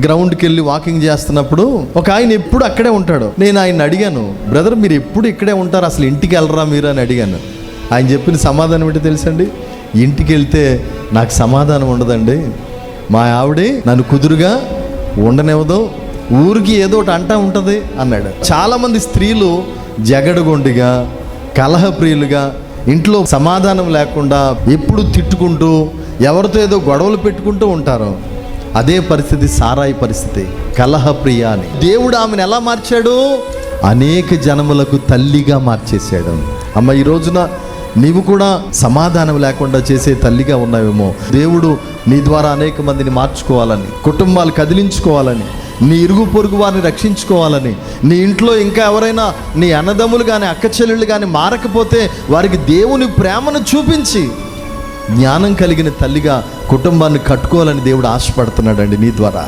గ్రౌండ్కి వెళ్ళి వాకింగ్ చేస్తున్నప్పుడు ఒక ఆయన ఎప్పుడు అక్కడే ఉంటాడు. నేను ఆయన అడిగాను, బ్రదర్ మీరు ఎప్పుడు ఇక్కడే ఉంటారు, అసలు ఇంటికి వెళ్ళరా మీరు అని అడిగాను. ఆయన చెప్పిన సమాధానం ఏంటో తెలుసండి, ఇంటికి వెళ్తే నాకు సమాధానం ఉండదండి, మా ఆవిడే నన్ను కుదురుగా ఉండనివ్వదు, ఊరికి ఏదో ఒకటి అంటా ఉంటుంది అన్నాడు. చాలామంది స్త్రీలు జగడగొండిగా, కలహప్రియులుగా, ఇంట్లో సమాధానం లేకుండా ఎప్పుడు తిట్టుకుంటూ ఎవరితో ఏదో గొడవలు పెట్టుకుంటూ ఉంటారు. అదే పరిస్థితి సారాయి పరిస్థితి, కలహప్రియ అని. దేవుడు ఆమెను ఎలా మార్చాడు? అనేక జనములకు తల్లిగా మార్చేశాడు. అమ్మ, ఈ రోజున నీవు కూడా సమాధానం లేకుండా చేసే తల్లిగా ఉన్నావేమో. దేవుడు నీ ద్వారా అనేక మందిని మార్చుకోవాలని, కుటుంబాలు కదిలించుకోవాలని, నీ ఇరుగు పొరుగు వారిని రక్షించుకోవాలని, నీ ఇంట్లో ఇంకా ఎవరైనా నీ అన్నదమ్ములు కానీ అక్క చెల్లెళ్ళు కానీ మారకపోతే వారికి దేవుని ప్రేమను చూపించి జ్ఞానం కలిగిన తల్లిగా కుటుంబాన్ని కట్టుకోవాలని దేవుడు ఆశపడుతున్నాడండి నీ ద్వారా.